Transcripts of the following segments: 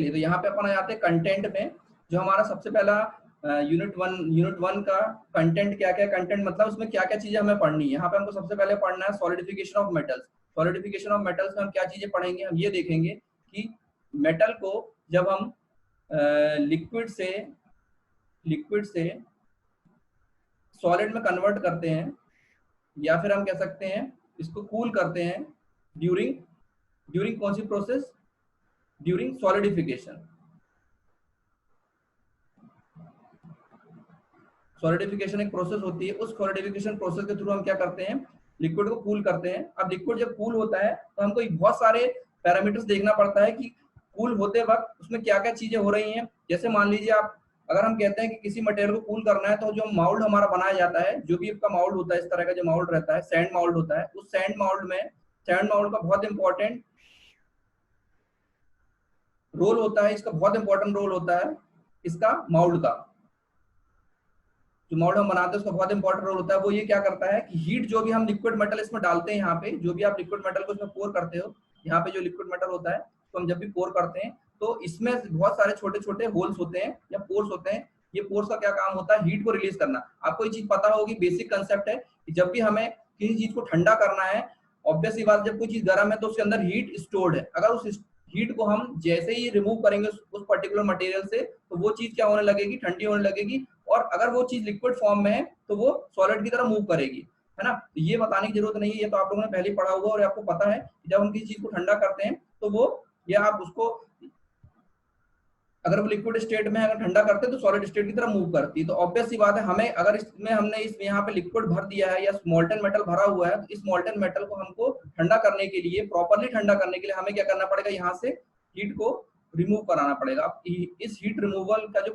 चाहिए। तो यहाँ पे अपन आ जाते हैं कंटेंट में। जो हमारा सबसे पहला यूनिट वन का कंटेंट क्या क्या, कंटेंट मतलब उसमें क्या क्या चीजें हमें पढ़नी है। यहाँ पे हमको सबसे पहले पढ़ना है solidification of metals. Solidification of metals में हम क्या चीजें पढ़ेंगे, हम ये देखेंगे कि मेटल को जब हम लिक्विड से सॉलिड में कन्वर्ट करते हैं, या फिर हम कह सकते हैं इसको कूल करते हैं ड्यूरिंग कौन सी प्रोसेस, ड्यूरिंग सॉलिडिफिकेशन। सॉलिडिफिकेशन एक प्रोसेस होती है, उस सॉलिडिफिकेशन प्रोसेस के थ्रू हम क्या करते हैं, लिक्विड को कूल करते हैं। अब लिक्विड जब कूल होता है तो हमको बहुत सारे पैरामीटर्स देखना पड़ता है कि कूल होते वक्त उसमें क्या क्या चीजें हो रही हैं। जैसे मान लीजिए आप, अगर हम कहते हैं कि किसी मटेरियल को कूल करना है, तो जो माउल्ड हमारा बनाया जाता है, जो भी आपका माउल्ड होता है, इस तरह का जो माउल्ड रहता है, सैंड माउल्ड होता है, उस सैंड माउल्ड का बहुत इंपॉर्टेंट रोल होता है, इसका बहुत इंपॉर्टेंट रोल होता है इसका माउल्ड का। जो माउल्ड हम बनाते हैं उसका बहुत इंपॉर्टेंट रोल होता है। वो ये क्या करता है कि हीट, जो भी हम लिक्विड मेटल इसमें डालते हैं, यहाँ पे जो भी आप लिक्विड मेटल को इसमें पोर करते हो, यहाँ पे जो लिक्विड मेटल होता है तो हम जब भी पोर करते हैं तो इसमें बहुत सारे छोटे छोटे होल्स होते हैं या पोर्स होते हैं। ये पोर्स का क्या काम होता है, हीट को रिलीज करना। आपको ये चीज पता होगी, बेसिक कंसेप्ट है कि जब भी हमें किसी चीज को ठंडा करना है, ऑब्वियस सी बात, जब कोई चीज गर्म है तो उसके अंदर हीट स्टोर्ड है। अगर उस हीट को हम जैसे ही रिमूव करेंगे उस पर्टिकुलर मटेरियल से, तो वो चीज क्या होने लगेगी, ठंडी होने लगेगी। और अगर वो चीज लिक्विड फॉर्म में है तो वो सॉलिड की तरह मूव करेगी, है ना। तो ये बताने की जरूरत नहीं है, ये तो आप लोगों ने पहले ही पढ़ा होगा और आपको पता है कि जब हम किसी चीज को ठंडा करते हैं तो वो, या आप उसको, अगर वो लिक्विड स्टेट में अगर ठंडा करते हैं तो सॉलिड स्टेट की तरह मूव करती है। तो ऑब्वियस सी बात है, हमें अगर इसमें हमने इस यहाँ पे लिक्विड भर दिया है या मोल्टन मेटल भरा हुआ है, तो इस मोल्टन मेटल को हमको ठंडा करने के लिए, प्रॉपरली ठंडा करने के लिए हमें क्या करना पड़ेगा, यहाँ से हीट को रिमूव कराना पड़ेगा। अब इस हीट रिमूवल का जो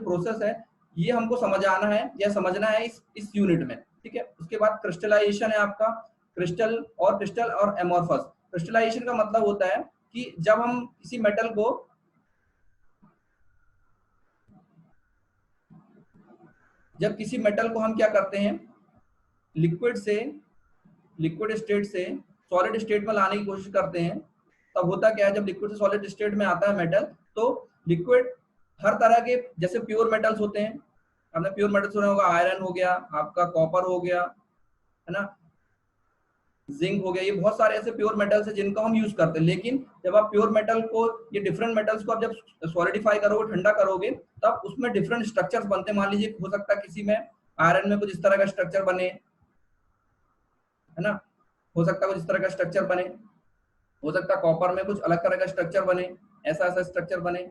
प्रोसेस है, ये हमको समझ आना है या समझना है इस यूनिट में, ठीक है। उसके बाद क्रिस्टलाइजेशन है आपका, क्रिस्टल और एमोर्फस। क्रिस्टलाइजेशन का मतलब होता है कि जब हम किसी मेटल को, हम क्या करते हैं, लिक्विड स्टेट से सॉलिड स्टेट में लाने की कोशिश करते हैं, तब होता क्या है, जब लिक्विड से सॉलिड स्टेट में आता है मेटल, तो लिक्विड हर तरह के, जैसे प्योर मेटल्स होते हैं, हमने प्योर मेटल सुना होगा, आयरन हो गया आपका, कॉपर हो गया, है ना, जिंक हो गया, ये बहुत सारे ऐसे प्योर मेटल्स हैं जिनको हम यूज करते हैं। लेकिन जब आप प्योर मेटल को, ये डिफरेंट मेटल्स को आप जब सॉलिडिफाई करोगे, ठंडा करोगे, तब उसमें डिफरेंट स्ट्रक्चर्स बनते हैं। मान लीजिए हो सकता है किसी में आयरन में कुछ इस तरह का स्ट्रक्चर बने, है ना, हो सकता है कुछ इस तरह का स्ट्रक्चर बने, हो सकता है कॉपर में कुछ अलग तरह का स्ट्रक्चर बने, ऐसा स्ट्रक्चर बने।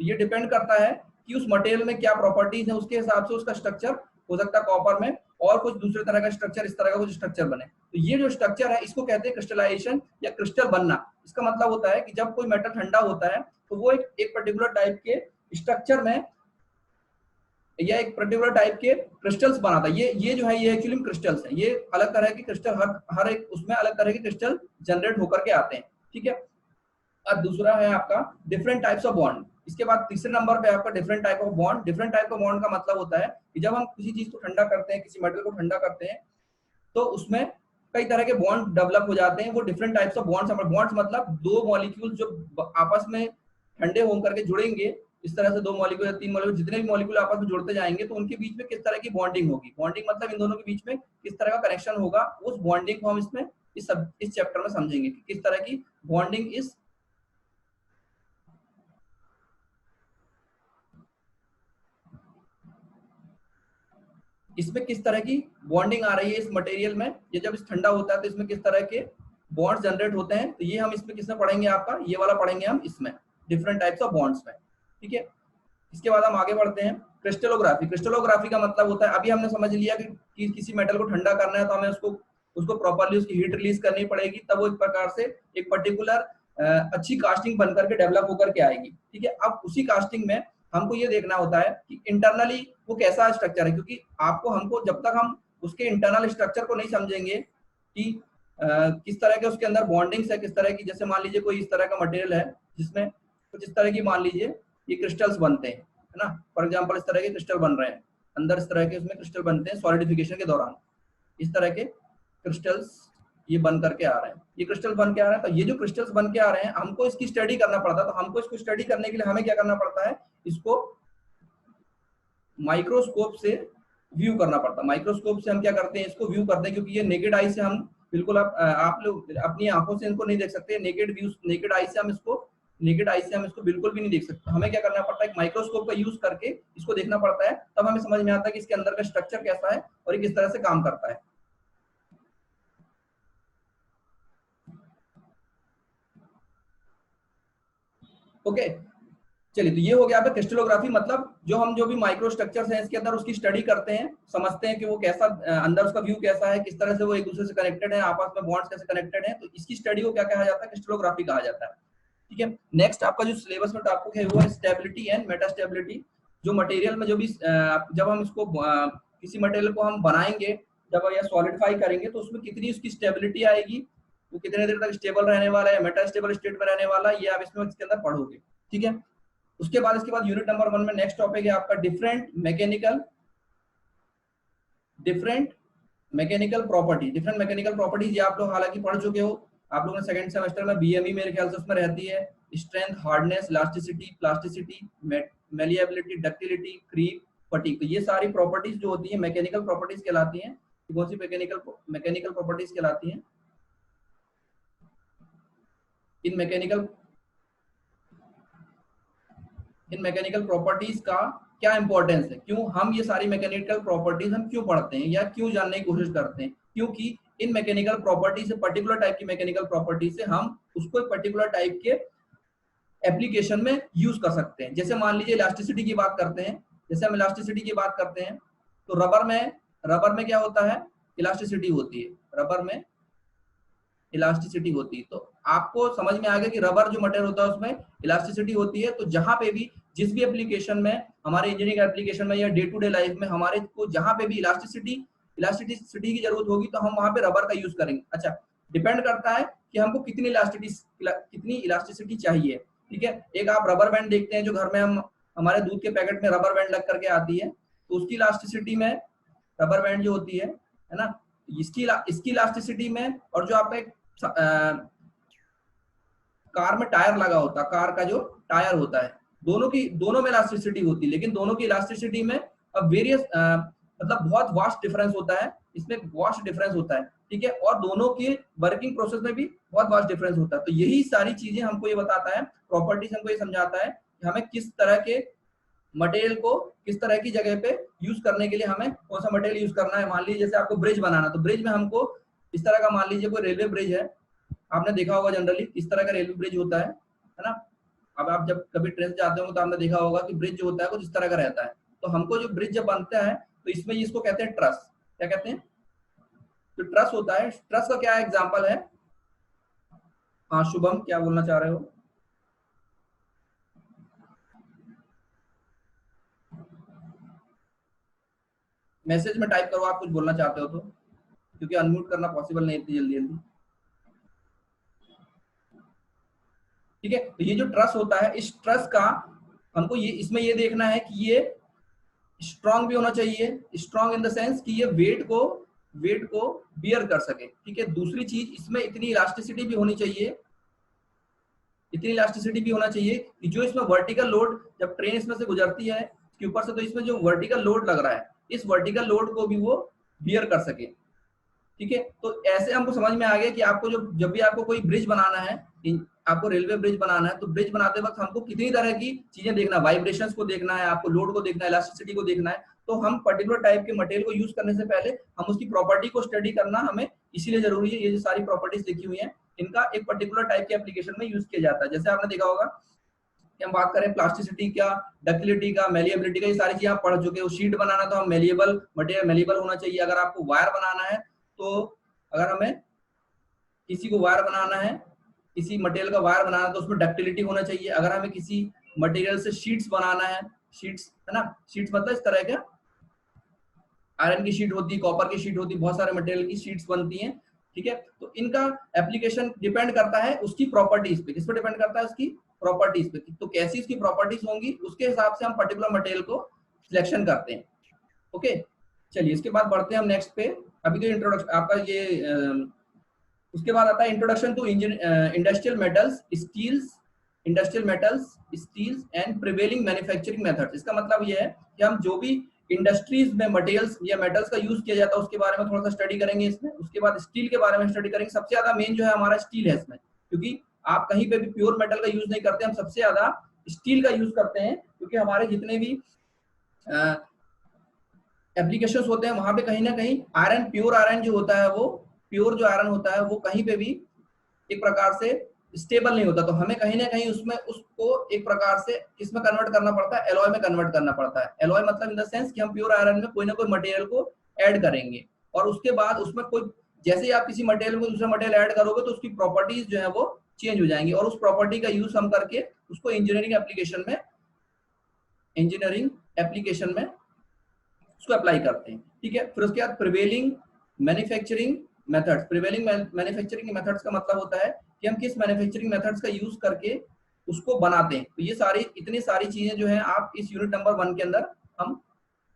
तो ये डिपेंड करता है कि उस मटेरियल में क्या प्रॉपर्टीज है, उसके हिसाब से उसका स्ट्रक्चर हो सकता है कॉपर में और कुछ दूसरे तरह का स्ट्रक्चर, इस तरह का कुछ स्ट्रक्चर बने। तो ये जो स्ट्रक्चर है इसको कहते हैं क्रिस्टलाइजेशन या क्रिस्टल बनना। इसका मतलब होता है कि जब कोई मेटल ठंडा होता है तो वो एक पर्टिकुलर टाइप के स्ट्रक्चर में या एक पर्टिकुलर टाइप के क्रिस्टल्स बनाता है। ये जो है, ये एक्चुअली क्रिस्टल्स हैं, ये अलग तरह के क्रिस्टल, हर एक उसमें अलग तरह के क्रिस्टल जनरेट होकर के आते हैं, ठीक है। अब दूसरा है आपका डिफरेंट टाइप्स ऑफ बॉन्ड। इसके बाद तीसरे नंबर पे आपका different type of bond. Different type of bond का मतलब होता है कि जब हम किसी चीज को ठंडा करते हैं, किसी मेटल को ठंडा करते हैं, तो उसमें कई तरह के बॉन्ड डेवलप हो जाते हैं। वो डिफरेंट टाइप्स ऑफ बॉन्ड्स मतलब दो मॉलिक्यूल जो आपस में ठंडे होकर के जुड़ेंगे, इस तरह से दो मॉलिक्यूल या तीन मॉलिक्यूल, जितने भी मॉलिक्यूल आपस में जुड़ते जाएंगे, तो उनके बीच में किस तरह की बॉन्डिंग होगी। बॉन्डिंग मतलब इन दोनों के बीच में किस तरह का कनेक्शन होगा, उस बॉन्डिंग को हम इसमें इस चैप्टर में समझेंगे कि किस तरह की बॉन्डिंग इसमें किस तरह की बॉन्डिंग आ रही है इस मटेरियल में। ये जब इस ठंडा होता है तो इसमें किस तरह के बॉन्ड्स जनरेट होते हैं, तो ये हम इसमें किसमें पढ़ेंगे, आपका ये वाला पढ़ेंगे हम इसमें, डिफरेंट टाइप्स ऑफ बॉन्ड्स में, ठीक है। इसके बाद हम आगे बढ़ते हैं क्रिस्टलोग्राफी। क्रिस्टलोग्राफी का मतलब होता है, अभी हमने समझ लिया कि किसी मेटल को ठंडा करना है तो हमें उसको प्रॉपर्ली उसकी हीट रिलीज करनी पड़ेगी, तब वो एक प्रकार से एक पर्टिकुलर अच्छी कास्टिंग बनकर के डेवलप होकर के आएगी, ठीक है। अब उसी कास्टिंग में हमको ये देखना होता है कि इंटरनली वो कैसा स्ट्रक्चर है, क्योंकि हमको जब तक हम उसके इंटरनल स्ट्रक्चर को नहीं समझेंगे कि किस तरह के उसके अंदर बॉन्डिंग्स है, किस तरह की, जैसे मान लीजिए कोई इस तरह का मटेरियल है जिसमें कुछ इस तरह की, मान लीजिए ये क्रिस्टल्स बनते हैं, है ना, फॉर एग्जांपल इस तरह के क्रिस्टल बन रहे हैं अंदर, इस तरह के उसमें क्रिस्टल बनते हैं सॉलिडिफिकेशन के दौरान, इस तरह के क्रिस्टल्स ये बन करके आ रहे हैं, ये क्रिस्टल बन के आ रहे हैं। तो ये जो क्रिस्टल्स बन के आ रहे हैं हमको इसकी स्टडी करना पड़ता है। तो हमको इसको स्टडी करने के लिए हमें क्या करना पड़ता है, इसको माइक्रोस्कोप से व्यू करना पड़ता है। माइक्रोस्कोप से हम क्या करते हैं, इसको व्यू करते हैं, क्योंकि ये नेकेड आई से हम बिल्कुल आप लोग अपनी आंखों से इनको नहीं देख सकते। नेकेड आई से हम इसको बिल्कुल भी नहीं देख सकते। हमें क्या करना पड़ता है, एक माइक्रोस्कोप का यूज करके इसको देखना पड़ता है, तब हमें समझ में आता है कि इसके अंदर का स्ट्रक्चर कैसा है और ये किस तरह से काम करता है। ओके चलिए, तो ये हो गया आपका क्रिस्टलोग्राफी, मतलब जो भी माइक्रो स्ट्रक्चर्स हैं इसके अंदर उसकी स्टडी करते हैं, समझते हैं कि वो कैसा अंदर उसका व्यू कैसा है, किस तरह से वो एक दूसरे से कनेक्टेड है, आपस में बॉन्ड्स कैसे कनेक्टेड है। तो इसकी स्टडी को क्या कहा जाता है, क्रिस्टलोग्राफी कहा जाता है। ठीक है, नेक्स्ट आपका जो सिलेबस में टॉपिक है वो है स्टेबिलिटी एंड मेटास्टेबिलिटी। जो मटेरियल में जो भी जब हम इसको किसी मटेरियल को हम बनाएंगे, जब या सॉलिडिफाई करेंगे, तो उसमें कितनी उसकी स्टेबिलिटी आएगी, वो कितने देर तक स्टेबल रहने वाला है, मेटास्टेबल स्टेट में रहने वाला, ये आप इसमें इसके अंदर पढ़ोगे। ठीक है, उसके बाद यूनिट नंबर 1 में नेक्स्ट टॉपिक है आपका डिफरेंट मैकेनिकल प्रॉपर्टीज। ये आप लोग हालांकि पढ़ चुके हो, आप लोगों ने सेकंड सेमेस्टर में बीएमई मेरे ख्याल से उसमें रहती है। Strength, hardness, elasticity, plasticity, malleability, ductility, creep, fatigue. तो ये सारी प्रॉपर्टीज जो होती है मैकेनिकल प्रॉपर्टीज कहलाती हैं। कौन सी मैकेनिकल प्रॉपर्टीज कहलाती हैं? इन मैकेनिकल प्रॉपर्टीज का क्या इंपॉर्टेंस है, क्यों हम ये सारी मैकेनिकल प्रॉपर्टीज हम क्यों पढ़ते हैं या क्यों जानने की कोशिश करते हैं? क्योंकि इन मैकेनिकल प्रॉपर्टीज से, पर्टिकुलर टाइप की मैकेनिकल प्रॉपर्टीज से हम उसको एक पर्टिकुलर टाइप के एप्लीकेशन में यूज कर सकते हैं। जैसे मान लीजिए इलास्टिसिटी की बात करते हैं, जैसे हम इलास्टिसिटी की बात करते हैं तो रबर में क्या होता है, इलास्टिसिटी होती है, रबर में इलास्टिसिटी होती है। तो आपको समझ में आ गया कि रबर जो मटेरियल होता है उसमें इलास्टिसिटी होती है। तो जहां पे भी जिस भी एप्लीकेशन में, हमारे इंजीनियरिंग एप्लीकेशन में या डे टू डे लाइफ में हमारे को जहां पे भी इलास्टिसिटी की जरूरत होगी तो हम वहां पे रबर का यूज करेंगे। अच्छा, डिपेंड करता है कि हमको कितनी इलास्टिसिटी चाहिए। ठीक है, एक आप रबर बैंड देखते हैं जो घर में हम हमारे दूध के पैकेट में रबर बैंड लग करके आती है, तो उसकी इलास्टिसिटी में रबर बैंड जो होती है ना, इसकी इलास्टिसिटी में, और जो आपका एक कार में टायर लगा होता है, कार का जो टायर होता है, दोनों में इलास्टिसिटी होती है। लेकिन दोनों की इलास्टिसिटी में अब वेरियस मतलब बहुत वास्ट डिफरेंस होता है, इसमें वास्ट डिफरेंस होता है। ठीक है, और दोनों की वर्किंग प्रोसेस में भी बहुत वास्ट डिफरेंस होता है। तो यही सारी चीजें हमको ये बताता है, प्रॉपर्टीज हमको ये समझाता है कि हमें किस तरह के मटेरियल को किस तरह की जगह पे यूज करने के लिए हमें कौन सा मटेरियल यूज करना है। मान लीजिए जैसे आपको ब्रिज बनाना, तो ब्रिज में हमको इस तरह का, मान लीजिए कोई रेलवे ब्रिज है, आपने देखा होगा जनरली इस तरह का रेलवे ब्रिज होता है ना। अब आप जब कभी ट्रेन से जाते होंगे तो आपने देखा होगा कि ब्रिज जो होता है वो इस तरह का रहता है। तो हमको जो ब्रिज जब बनता है तो इसमें इसको कहते हैं ट्रस। क्या कहते हैं? जो ट्रस होता है, ट्रस का क्या एग्जाम्पल है? हाँ शुभम, क्या बोलना चाह रहे हो? मैसेज में टाइप करो आप कुछ बोलना चाहते हो तो, क्योंकि अनम्यूट करना पॉसिबल नहीं इतनी जल्दी जल्दी। ठीक है, तो ये जो ट्रस होता है, इस ट्रस का हमको ये इसमें ये देखना है कि ये स्ट्रांग भी होना चाहिए, स्ट्रांग इन द सेंस कि ये वेट को बियर कर सके। ठीक है, दूसरी चीज इसमें इतनी इलास्टिसिटी भी होनी चाहिए, कि जो इसमें वर्टिकल लोड, जब ट्रेन इसमें से गुजरती है इसके ऊपर से, तो इसमें जो वर्टिकल लोड लग रहा है, इस वर्टिकल लोड को भी वो बियर कर सके। ठीक है, तो ऐसे हमको समझ में आ गया कि आपको जब भी आपको कोई ब्रिज बनाना है, आपको रेलवे ब्रिज बनाना है, तो ब्रिज बनाते वक्त हमको कितनी तरह की चीजें देखना है, वाइब्रेशंस को देखना है, आपको लोड को देखना है, इलास्टिसिटी को देखना है। तो हम पर्टिकुलर टाइप के मटेरियल को यूज करने से पहले हम उसकी प्रॉपर्टी को स्टडी करना हमें इसीलिए जरूरी है। ये जो सारी प्रॉपर्टीज लिखी हुई है, इनका एक पर्टिकुलर टाइप के एप्लीकेशन में यूज किया जाता है। जैसे आपने देखा होगा कि हम बात करें प्लास्टिसिटी का, डक्टिलिटी का, मेलिएबिलिटी का, ये सारी चीजें आप पढ़ चुके हो। शीट बनाना तो हम मेलिएबल मटेरियल मेलिएबल होना चाहिए। अगर आपको वायर बनाना है, तो अगर हमें किसी को वायर बनाना है, किसी मटेरियल का वायर बनाना है, तो उसमें डक्टिलिटी होना चाहिए। अगर हमें किसी मटेरियल से शीट्स बनाना है, शीट्स है ना, शीट्स मतलब इस तरह के आयरन की शीट होती है, कॉपर की शीट होती है, बहुत सारे मटेरियल की शीट्स बनती हैं। ठीक है, तो इनका एप्लीकेशन डिपेंड करता है उसकी प्रॉपर्टीज पे। किस पे डिपेंड करता है? उसकी प्रॉपर्टीज पे। तो कैसी उसकी प्रॉपर्टीज होंगी उसके हिसाब से हम पर्टिकुलर मटेरियल को सिलेक्शन करते हैं। ओके, चलिए इसके बाद बढ़ते हैं हम नेक्स्ट पे। अभी तो इंट्रोडक्शन आपका ये उसके बाद आता है introduction to industrial metals, steels and prevailing manufacturing methods. इसका मतलब ये है कि हम जो भी इंडस्ट्रीज में मटेरियल्स या मेटल्स का यूज किया जाता है उसके बारे में थोड़ा सा स्टडी करेंगे इसमें। उसके बाद स्टील के बारे में स्टडी करेंगे। सबसे ज्यादा मेन जो है हमारा स्टील है इसमें, क्योंकि आप कहीं पे भी प्योर मेटल का यूज नहीं करते, हम सबसे ज्यादा स्टील का यूज करते हैं, क्योंकि हमारे जितने भी एप्लीकेशंस होते हैं वहां पे कहीं ना कहीं आयरन, प्योर आयरन जो होता है, वो प्योर जो आयरन होता है वो कहीं पे भी एक प्रकार से स्टेबल नहीं होता, तो हमें कहीं ना कहीं उसमें उसको एक प्रकार से किसमें कन्वर्ट करना पड़ता है, एलॉय में कन्वर्ट करना पड़ता है। एलॉय मतलब इन द सेंस कि हम प्योर आयरन में कोई ना कोई मटेरियल को ऐड करेंगे, और उसके बाद उसमें कोई, जैसे ही आप किसी मटेरियल में दूसरा मटेरियल ऐड करोगे तो उसकी प्रॉपर्टीज जो है वो चेंज हो जाएंगी, और उस प्रॉपर्टी का यूज हम करके उसको इंजीनियरिंग एप्लीकेशन में उसको अप्लाई करते हैं। ठीक है, फिर उसके बाद prevailing manufacturing methods. Prevailing manufacturing methods का मतलब होता है कि हम किस मैन्युफैक्चरिंग मेथड्स का यूज करके उसको बनाते हैं। तो ये सारी इतनी सारी चीजें जो है आप इस यूनिट नंबर 1 के अंदर हम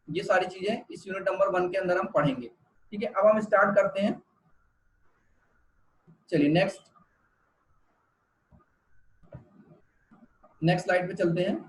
ये सारी चीजें इस यूनिट नंबर 1 के अंदर हम पढ़ेंगे। ठीक है, अब हम स्टार्ट करते हैं। चलिए नेक्स्ट स्लाइड पे चलते हैं।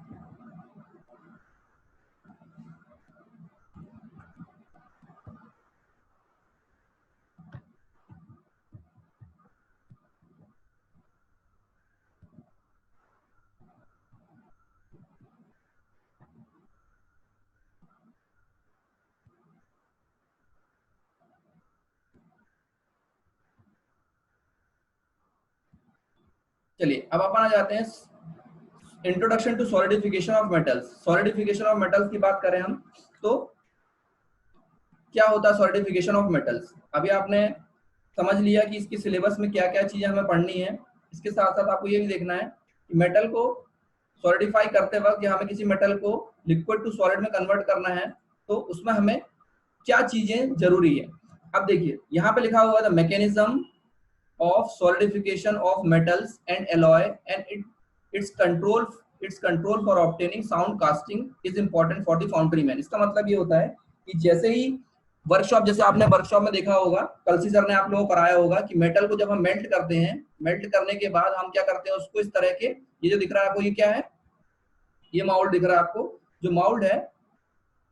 चलिए अब अपन आ जाते हैं introduction to solidification of metals. Solidification of metals की बात करें हम तो क्या होता है सॉलिडिफिकेशन ऑफ मेटल्स। अभी आपने समझ लिया कि इसकी सिलेबस में क्या क्या चीजें हमें पढ़नी है। इसके साथ साथ आपको ये भी देखना है कि मेटल को सॉलिडिफाई करते वक्त या हमें किसी मेटल को लिक्विड टू सॉलिड में कन्वर्ट करना है तो उसमें हमें क्या चीजें जरूरी है। अब देखिए यहाँ पे लिखा हुआ है the mechanism of solidification of metals and alloy and its control for obtaining sound casting is important for the foundry man। इसका मतलब ये होता है कि जैसे ही वर्कशॉप, जैसे आपने वर्कशॉप में देखा होगा, कलसी सर ने आप लोगों को कराया होगा कि मेटल को जब हम मेल्ट करते हैं, मेल्ट करने के बाद हम क्या करते हैं उसको इस तरह के, ये जो दिख रहा है आपको ये क्या है, ये माउल्ड दिख रहा है आपको, जो माउल्ड है,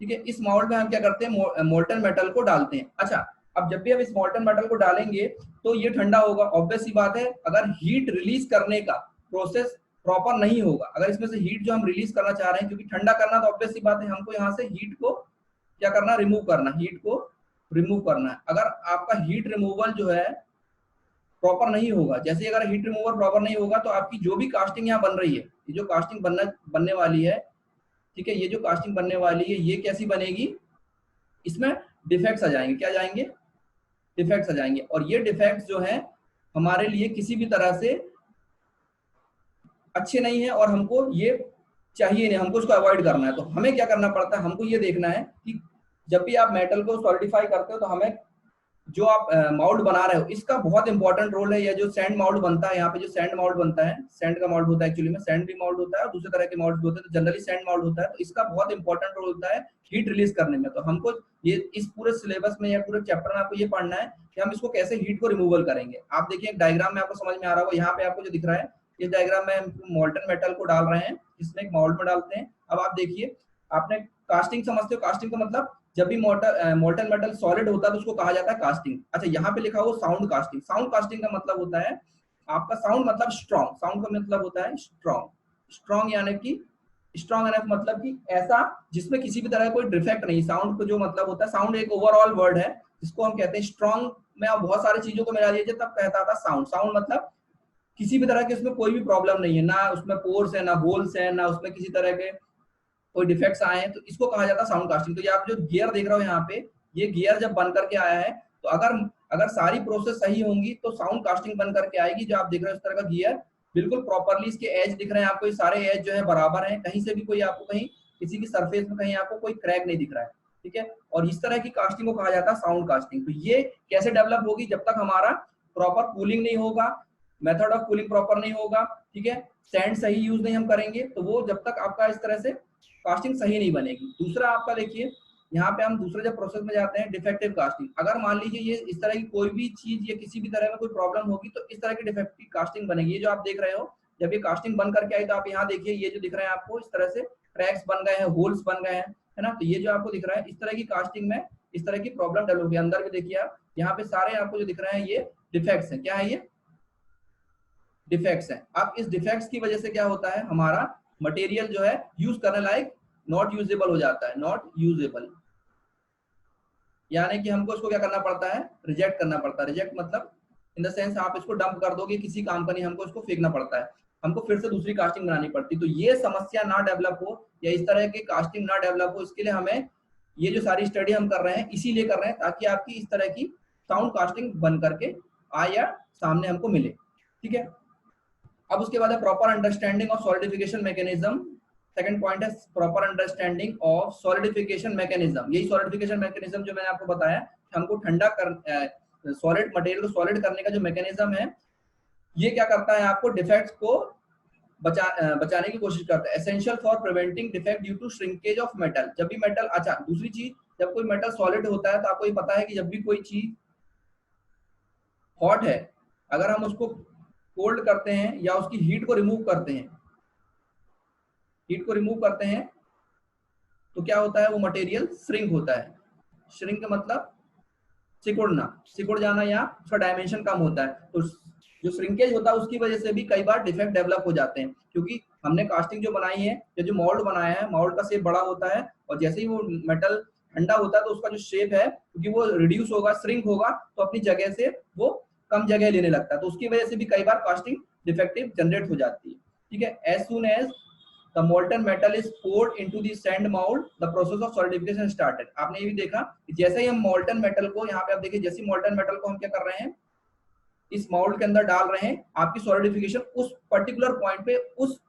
ठीक है, इस माउल्ड में हम क्या करते हैं मोल्टन मेटल को डालते हैं। अच्छा, अब जब भी हम इस मोल्टन मेटल को डालेंगे तो ये ठंडा होगा, ऑब्वियस सी बात है। अगर हीट रिलीज करने का प्रोसेस प्रॉपर नहीं होगा, अगर इसमें से हीट जो हम रिलीज करना चाह रहे हैं, क्योंकि ठंडा करना तो ऑब्वियस सी बात है, हमको यहाँ से हीट को क्या करना, रिमूव करना, हीट को रिमूव करना है। अगर आपका हीट रिमूवल जो है प्रॉपर नहीं होगा, जैसे अगर हीट रिमूवल प्रॉपर नहीं होगा तो आपकी जो भी कास्टिंग यहाँ बन रही है, ये जो कास्टिंग बनने वाली है, ठीक है, ये जो कास्टिंग बनने वाली है ये कैसी बनेगी, इसमें डिफेक्ट्स आ जाएंगे। क्या जाएंगे, डिफेक्ट्स आ जाएंगे। और ये डिफेक्ट्स जो है हमारे लिए किसी भी तरह से अच्छे नहीं है और हमको ये चाहिए नहीं, हमको उसको अवॉइड करना है। तो हमें क्या करना पड़ता है, हमको ये देखना है कि जब भी आप मेटल को सॉलिडिफाई करते हो तो हमें जो आप माउल्ड बना रहे हो इसका बहुत इंपॉर्टेंट रोल है। या जो सैंड माउल्ड बनता है, यहाँ पे जो सैंड माउल्ड बनता है, सैंड का माउल्ड होता है, एक्चुअली में सैंड भी माउल्ड होता है और दूसरे तरह के माउल्ड होते हैं, तो जनरली सैंड माउल्ड होता है। तो इसका बहुत इंपॉर्टेंट रोल होता है हीट रिलीज करने में। तो हमको ये इस पूरे सिलेबस में या पूरे चैप्टर में आपको ये पढ़ना है कि हम इसको कैसे हीट को रिमूवल करेंगे। आप देखिए एक डायग्राम में आपको समझ में आ रहा होगा, यहाँ पे आपको जो दिख रहा है, इस डायग्राम में हम मोल्टन मेटल को डाल रहे हैं, इसमें एक माउल्ड में डालते हैं। अब आप देखिए, आपने कास्टिंग समझते हो, कास्टिंग का मतलब जब भी मोल्टन मेटल सॉलिड होता है तो उसको कहा जाता है कास्टिंग। अच्छा, यहाँ पे लिखा हुआ साउंड कास्टिंग। साउंड कास्टिंग का मतलब होता है आपका साउंड मतलब स्ट्रॉन्ग, साउंड का मतलब होता है स्ट्रॉन्ग, स्ट्रॉन्ग यानी कि स्ट्रॉन्ग यानी मतलब कि ऐसा जिसमें किसी भी तरह का कोई डिफेक्ट नहीं। साउंड को जो मतलब होता है, साउंड एक ओवरऑल वर्ड है जिसको हम कहते हैं स्ट्रॉन्ग में आप बहुत सारी चीजों को मिला दीजिए तब कहता था साउंड। साउंड मतलब किसी भी तरह के उसमें कोई भी प्रॉब्लम नहीं है, ना उसमें पोर्स है, ना होल्स है, ना उसमें किसी तरह के कोई डिफेक्ट्स आए हैं, तो इसको कहा जाता है साउंड कास्टिंग। तो ये आप जो गियर देख रहे हो यहाँ पे, ये गियर जब बन करके आया है तो अगर सारी प्रोसेस सही होंगी तो साउंड कास्टिंग बन करके आएगी। जो आप देख रहे हो इस तरह का गियर बिल्कुल प्रॉपरली इसके एज दिख रहे हैं आपको, ये सारे एज जो है बराबर हैं, कहीं से भी कोई आपको कहीं किसी की सरफेस में कहीं आपको कोई क्रैक नहीं दिख रहा है, ठीक है। और इस तरह की कास्टिंग को कहा जाता है साउंड कास्टिंग। तो ये कैसे डेवलप होगी, जब तक हमारा प्रॉपर कूलिंग नहीं होगा, मेथड ऑफ कूलिंग प्रॉपर नहीं होगा, ठीक है, सैंड सही यूज नहीं हम करेंगे, तो वो जब तक आपका इस तरह से कास्टिंग सही नहीं बनेगी। दूसरा आपका देखिए यहाँ पे हम दूसरे जब प्रोसेस में जाते हैं डिफेक्टिव कास्टिंग। अगर मान लीजिए ये इस तरह की कोई भी चीज या किसी भी तरह में कोई प्रॉब्लम होगी तो इस तरह की डिफेक्टिव कास्टिंग बनेगी। ये जो आप देख रहे हो, जब ये कास्टिंग बन करके आई तो आप यहाँ देखिए, ये जो दिख रहे हैं आपको इस तरह से क्रैक्स बन गए हैं, होल्स बन गए हैं, है ना। तो ये जो आपको दिख रहा है इस तरह की कास्टिंग में इस तरह की प्रॉब्लम डेवलप होगी। अंदर भी देखिए आप, यहाँ पे सारे आपको जो दिख रहे हैं ये डिफेक्ट्स हैं। क्या है ये? डिफेक्ट्स हैं। अब इस डिफेक्ट्स की वजह से क्या होता है, हमारा मटेरियल जो है यूज करने लायक नॉट यूजेबल हो जाता है, नॉट यूजेबल, यानी कि हमको इसको क्या करना पड़ता है, रिजेक्ट करना पड़ता है। रिजेक्ट मतलब इन द सेंस आप इसको डंप कर दोगे किसी काम का नहीं, हमको इसको फेंकना पड़ता है, हमको फिर से दूसरी कास्टिंग बनानी पड़ती है। तो ये समस्या ना डेवलप हो या इस तरह की कास्टिंग ना डेवलप हो, इसके लिए हमें ये जो सारी स्टडी हम कर रहे हैं इसीलिए कर रहे हैं ताकि आपकी इस तरह की साउंड कास्टिंग बन करके आए या सामने हमको मिले। ठीक है, अब उसके बाद है proper understanding of solidification mechanism. Second point है proper understanding of solidification mechanism. यही सॉलिडिफिकेशन मैकेनिज्म जो मैंने आपको बताया, हमको ठंडा कर सॉलिड मटेरियल को सॉलिड करने का जो मैकेनिज्म है, ये क्या करता है, आपको डिफेक्ट्स को बचाने की कोशिश करता है। Essential for preventing defect due to shrinkage of metal. जब भी मेटल, अच्छा दूसरी चीज, जब कोई मेटल सॉलिड होता है तो आपको ये पता है कि जब भी कोई चीज हॉट है, अगर हम उसको कोल्ड करते हैं या उसकी हीट को रिमूव करते हैं, हीट को रिमूव करते हैं तो क्या होता है, वो मटेरियल श्रिंक होता है। श्रिंक मतलब सिकुड़ना, सिकुड़ जाना, या उसका डायमेंशन कम होता है। तो जो श्रिंकेज होता है उसकी वजह से भी कई बार डिफेक्ट डेवलप हो जाते हैं, क्योंकि हमने कास्टिंग जो बनाई है या जो मोल्ड बनाया है, मोल्ड का शेप बड़ा होता है और जैसे ही वो मेटल ठंडा होता है तो उसका जो शेप है, क्योंकि वो रिड्यूस होगा, श्रिंक होगा, तो अपनी जगह से वो कम जगह लेने लगता है। तो उसकी वजह से भी कई बार कास्टिंग डिफेक्टिव जनरेट हो जाती है। ठीक है, as soon as the molten metal is poured into the sand mold, the process of solidification started। आपने ये भी देखा कि जैसे ही हम molten metal को, यहाँ पे आप देखिए, जैसे molten metal को हम क्या कर रहे हैं, इस मोल्ड के अंदर डाल रहे हैं, आपकी सॉलिडिफिकेशन उस पर्टिकुलर पॉइंट पे, उस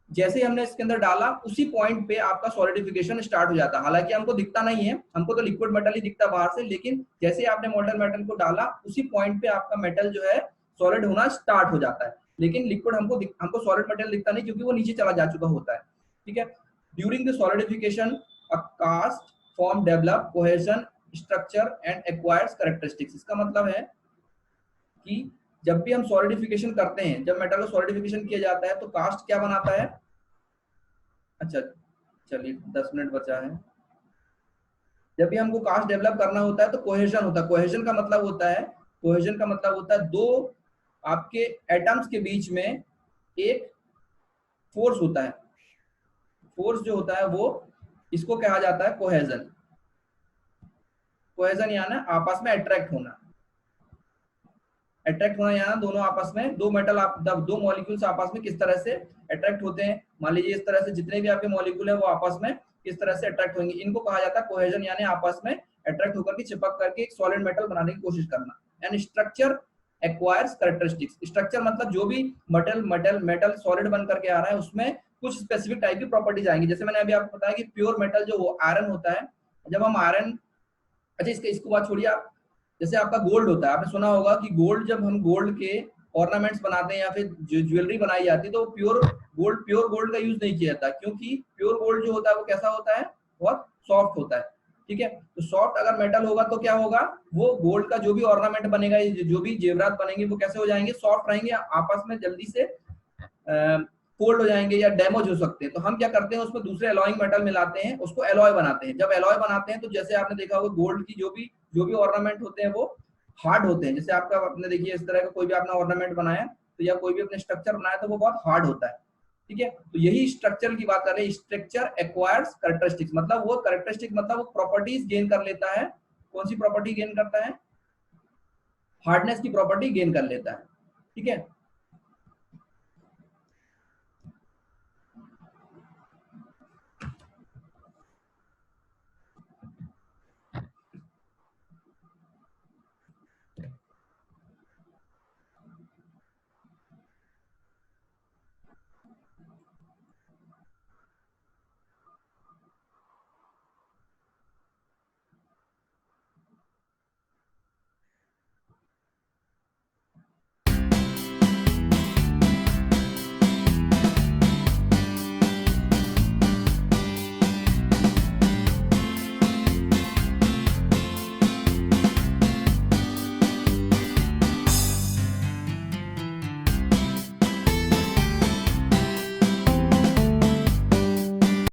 जैसे ही हमने इसके अंदर डाला उसी पॉइंट पे आपका सॉलिडिफिकेशन स्टार्ट हो जाता है। हालांकि हमको दिखता नहीं है, हमको तो लिक्विड मेटल ही दिखता बाहर से, लेकिन जैसे ही आपने मोल्टन मेटल को डाला उसी पॉइंट पे आपका मेटल जो है सॉलिड होना स्टार्ट हो जाता है। लेकिन लिक्विड हमको सॉलिड मेटल दिखता नहीं, क्योंकि वो नीचे चला जा चुका होता है। ठीक है, during the solidification a cast form develop cohesion structure and acquires characteristics. इसका मतलब है कि जब भी हम सॉलिडिफिकेशन करते हैं, जब मेटल को सॉलिडिफिकेशन किया जाता है तो कास्ट क्या बनाता है, अच्छा चलिए 10 मिनट बचा है। जब भी हमको कास्ट डेवलप करना होता है तो कोहेजन होता है। कोहेजन का मतलब होता है, कोहेजन का मतलब होता है दो आपके एटम्स के बीच में एक फोर्स होता है। फोर्स जो होता है वो, इसको कहा जाता है कोहेजन। कोहेजन यानी आपस में अट्रैक्ट होना, अट्रैक्ट होना, यहाँ दोनों आपस में, दो मेटल, दो मॉलिक्यूल्स आपस में किस तरह से अट्रैक्ट होते हैं। मान लीजिए इस तरह से जितने भी आपके मॉलिक्यूल है वो आपस में किस तरह से अट्रैक्ट होंगे, इनको कहा जाता है कोहेजन, यानी आपस में अट्रैक्ट होकर के चिपक करके एक सॉलिड मेटल बनाने की कोशिश करना। And structure acquires characteristics. Structure मतलब जो भी मेटल सॉलिड बन करके आ रहा है उसमें कुछ स्पेसिफिक टाइप की प्रॉपर्टीज आएंगी। जैसे मैंने अभी आपको बताया कि प्योर मेटल जो आयरन होता है, जब हम आयरन, अच्छा इसको बात छोड़िए आप, जैसे आपका गोल्ड होता है, आपने सुना होगा कि गोल्ड, जब हम गोल्ड के ऑर्नामेंट्स बनाते हैं या फिर जो ज्वेलरी बनाई जाती है तो प्योर गोल्ड का यूज नहीं किया जाता, क्योंकि प्योर गोल्ड जो होता है वो कैसा होता है, बहुत सॉफ्ट होता है। ठीक है, तो सॉफ्ट अगर मेटल होगा तो क्या होगा, वो गोल्ड का जो भी ऑर्नामेंट बनेगा, जो भी जेवरात बनेंगे वो कैसे हो जाएंगे, सॉफ्ट रहेंगे, आपस में जल्दी से फोल्ड हो जाएंगे या डैमेज हो सकते हैं। तो हम क्या करते हैं, उसमें दूसरे एलॉइंग मेटल मिलाते हैं, उसको एलॉय बनाते हैं। जब एलॉय बनाते हैं तो जैसे आपने देखा होगा गोल्ड की जो भी ऑर्नामेंट होते हैं वो हार्ड होते हैं। जैसे आपका, आपने देखिए इस तरह का कोई भी आपने ऑर्नामेंट बनाया तो या कोई भी अपने स्ट्रक्चर बनाया तो वो बहुत हार्ड होता है। ठीक है, तो यही स्ट्रक्चर की बात कर रहे हैं, स्ट्रक्चर एक्वायर्स कैरेक्टरिस्टिक्स, मतलब वो कैरेक्टरिस्टिक मतलब वो प्रॉपर्टीज गेन कर लेता है। कौन सी प्रॉपर्टी गेन करता है, हार्डनेस की प्रॉपर्टी गेन कर लेता है। ठीक है,